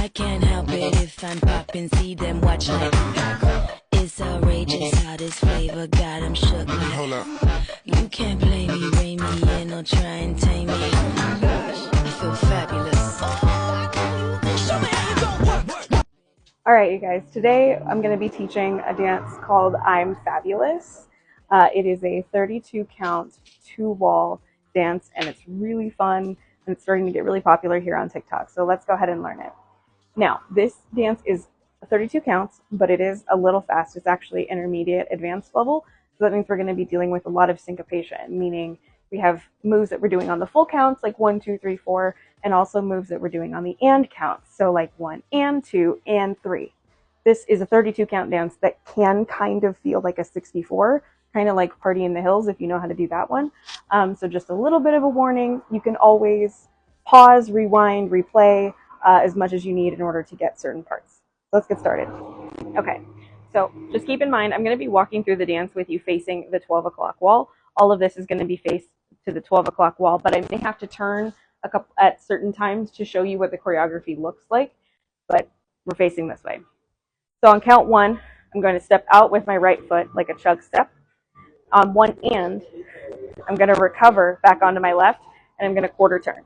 I can't help it if I'm popping, see them watch like it's outrageous how this flavor got them shook like. Hold up. You can't play me, rein me in, or try and tame me. I feel fabulous. Show me how you gon' work. All right, you guys, today I'm going to be teaching a dance called I'm Fabulous. It is a 32 count, 2-wall dance, and it's really fun, and it's starting to get really popular here on TikTok. So let's go ahead and learn it. Now, this dance is 32 counts, but it is a little fast. It's actually intermediate advanced level. So that means we're going to be dealing with a lot of syncopation, meaning we have moves that we're doing on the full counts, like 1, 2, 3, 4, and also moves that we're doing on the and counts. So like 1 and 2 and 3. This is a 32 count dance that can kind of feel like a 64, kind of like Party in the Hills if you know how to do that one. So just a little bit of a warning. You can always pause, rewind, replay as much as you need in order to get certain parts. Let's get started. Okay, so just keep in mind, I'm going to be walking through the dance with you facing the 12 o'clock wall. All of this is going to be faced to the 12 o'clock wall, but I may have to turn at certain times to show you what the choreography looks like, but we're facing this way. So on count 1, I'm going to step out with my right foot like a chug step. On 1 and, I'm going to recover back onto my left, and I'm going to quarter turn.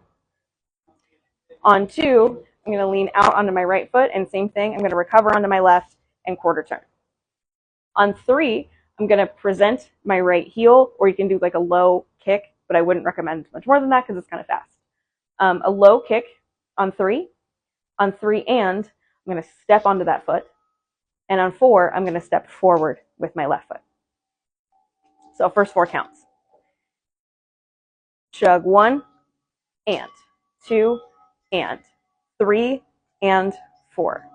On 2, I'm going to lean out onto my right foot, and same thing, I'm going to recover onto my left and quarter turn. On 3, I'm going to present my right heel, or you can do like a low kick, but I wouldn't recommend much more than that because it's kind of fast. A low kick on 3. On 3 and, I'm going to step onto that foot. And on 4, I'm going to step forward with my left foot. So first 4 counts. Chug 1 and 2 and 3 and 4.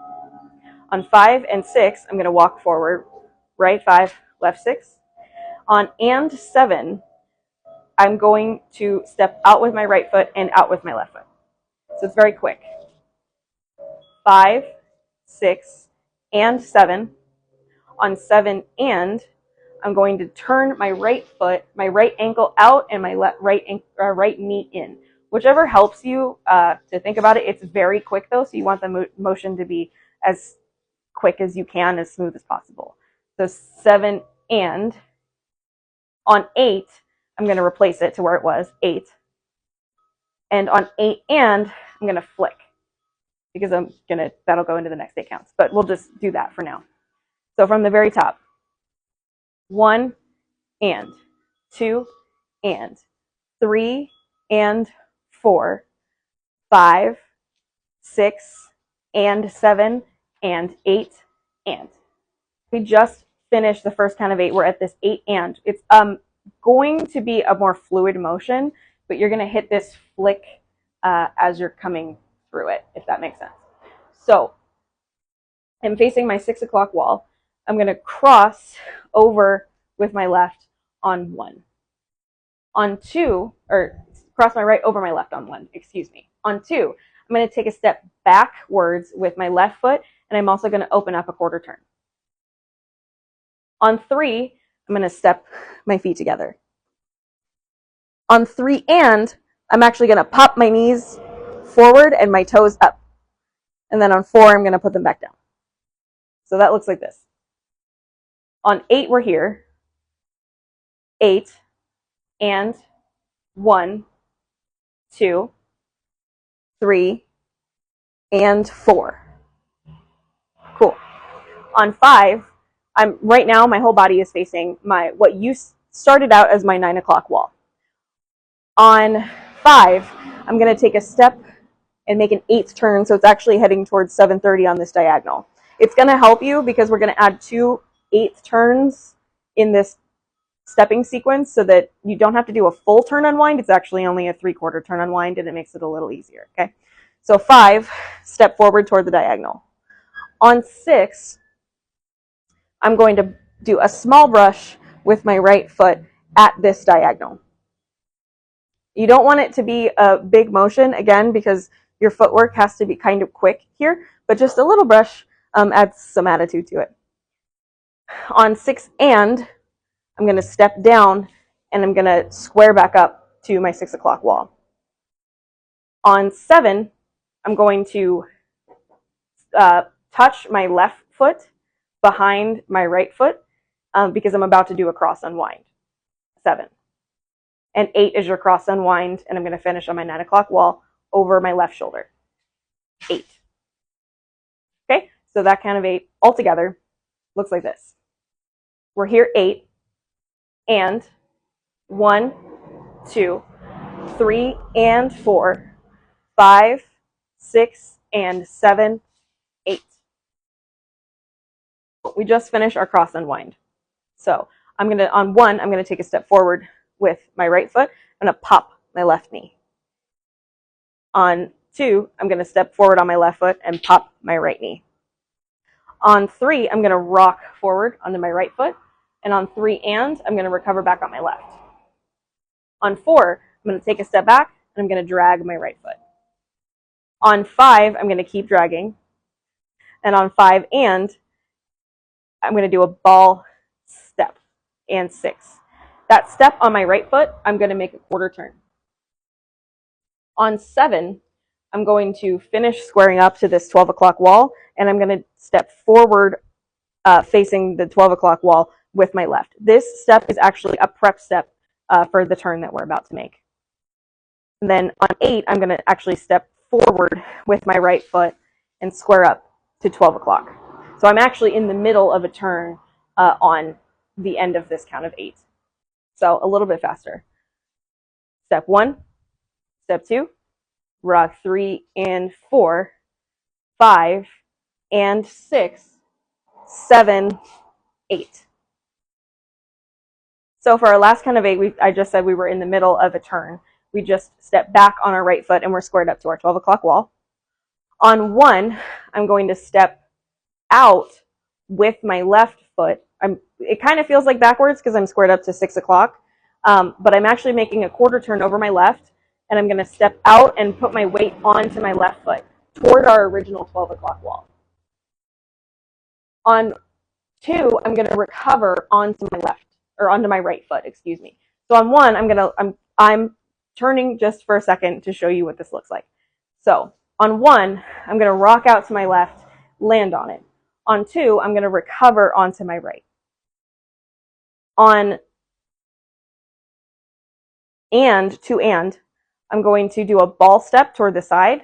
On 5 and 6, I'm going to walk forward, right 5, left 6. On and 7, I'm going to step out with my right foot and out with my left foot. So it's very quick. 5, 6, and 7. On 7 and, I'm going to turn my right foot, my right ankle out, and my right knee in. Whichever helps you to think about it. It's very quick though, so you want the motion to be as quick as you can, as smooth as possible. So 7 and. On 8, I'm going to replace it to where it was, 8. And on 8 and, I'm going to flick, because that'll go into the next 8 counts. But we'll just do that for now. So from the very top, 1 and 2 and 3 and 4, 5, 6 and 7 and 8 and. We just finished the first count of 8. We're at this 8 and. It's going to be a more fluid motion, but you're going to hit this flick as you're coming through it, if that makes sense. So I'm facing my 6 o'clock wall. I'm going to cross over with my left on 1. On 2, or cross my right over my left on 1, excuse me. On 2, I'm going to take a step backwards with my left foot, and I'm also going to open up a quarter turn. On 3, I'm going to step my feet together. On 3 and, I'm actually going to pop my knees forward and my toes up. And then on 4, I'm going to put them back down. So that looks like this. On 8, we're here. 8 and 1, 2, 3, and 4. Cool. On 5, right now my whole body is facing what you started out as my 9 o'clock wall. On 5, I'm going to take a step and make an 8th turn, so it's actually heading towards 7:30 on this diagonal. It's going to help you because we're going to add 2 8th turns in this stepping sequence so that you don't have to do a full turn unwind. It's actually only a 3/4 turn unwind, and it makes it a little easier. Okay, so 5, step forward toward the diagonal. On 6, I'm going to do a small brush with my right foot at this diagonal. You don't want it to be a big motion, again, because your footwork has to be kind of quick here, but just a little brush adds some attitude to it. On 6 and, I'm going to step down, and I'm going to square back up to my 6 o'clock wall. On 7, I'm going to touch my left foot behind my right foot because I'm about to do a cross unwind. 7. And 8 is your cross unwind, and I'm going to finish on my 9 o'clock wall over my left shoulder. 8. Okay, so that count of 8 altogether looks like this. We're here 8, and 1, 2, 3, and 4, 5, 6, and 7, 8. We just finished our cross unwind. So on 1, I'm gonna take a step forward with my right foot. I'm gonna pop my left knee. On 2, I'm gonna step forward on my left foot and pop my right knee. On 3, I'm gonna rock forward onto my right foot. And on 3 I'm gonna recover back on my left. On 4, I'm gonna take a step back and I'm gonna drag my right foot. On 5, I'm gonna keep dragging. And on 5 I'm gonna do a ball step. And 6. That step on my right foot, I'm gonna make a quarter turn. On 7, I'm going to finish squaring up to this 12 o'clock wall, and I'm going to step forward facing the 12 o'clock wall with my left. This step is actually a prep step for the turn that we're about to make. And then on 8, I'm going to actually step forward with my right foot and square up to 12 o'clock. So I'm actually in the middle of a turn on the end of this count of 8. So a little bit faster. Step 1. Step 2, rock 3 and 4, 5 and 6, 7, 8. So for our last count of 8, I just said we were in the middle of a turn. We just stepped back on our right foot and we're squared up to our 12 o'clock wall. On 1, I'm going to step out with my left foot. It kind of feels like backwards because I'm squared up to 6 o'clock, but I'm actually making a quarter turn over my left. And I'm going to step out and put my weight onto my left foot toward our original 12 o'clock wall. On 2, I'm going to recover onto my left, or onto my right foot, excuse me. So on 1, I'm turning just for a second to show you what this looks like. So on 1, I'm going to rock out to my left, land on it. On 2, I'm going to recover onto my right. On 2, I'm going to do a ball step toward the side,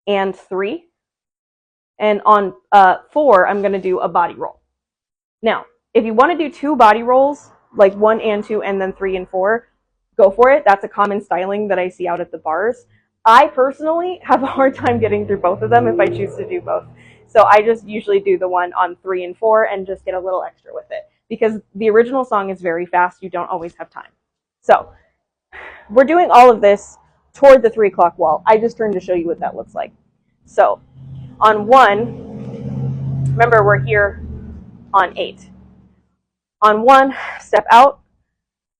and 3. And on 4, I'm going to do a body roll. Now, if you want to do 2 body rolls, like 1 and 2, and then 3 and 4, go for it. That's a common styling that I see out at the bars. I personally have a hard time getting through both of them if I choose to do both. So I just usually do the one on 3 and 4 and just get a little extra with it. Because the original song is very fast. You don't always have time. So we're doing all of this toward the 3 o'clock wall. I just turned to show you what that looks like. So on 1, remember we're here on 8. On 1, step out.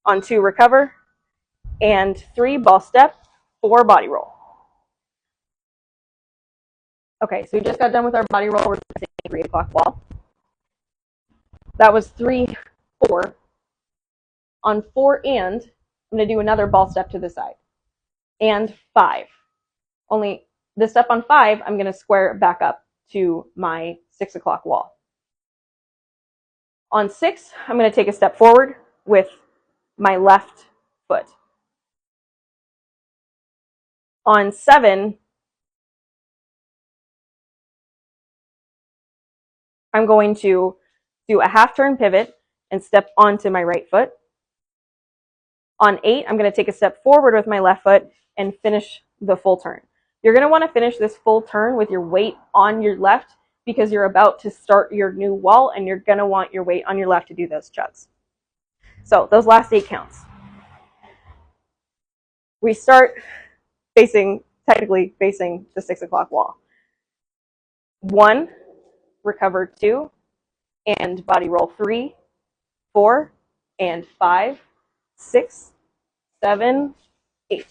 On 2, recover. And 3, ball step. 4, body roll. Okay, so we just got done with our body roll. We're going to 3 o'clock wall. That was 3, 4. On 4 I'm going to do another ball step to the side. And 5. Only the step on 5, I'm going to square back up to my 6 o'clock wall. On 6, I'm going to take a step forward with my left foot. On 7, I'm going to do a half turn pivot and step onto my right foot. On 8, I'm going to take a step forward with my left foot and finish the full turn. You're going to want to finish this full turn with your weight on your left because you're about to start your new wall and you're going to want your weight on your left to do those chugs. So those last 8 counts. We start technically facing the 6 o'clock wall. 1, recover 2, and body roll 3, 4, and 5, 6, 7, 8.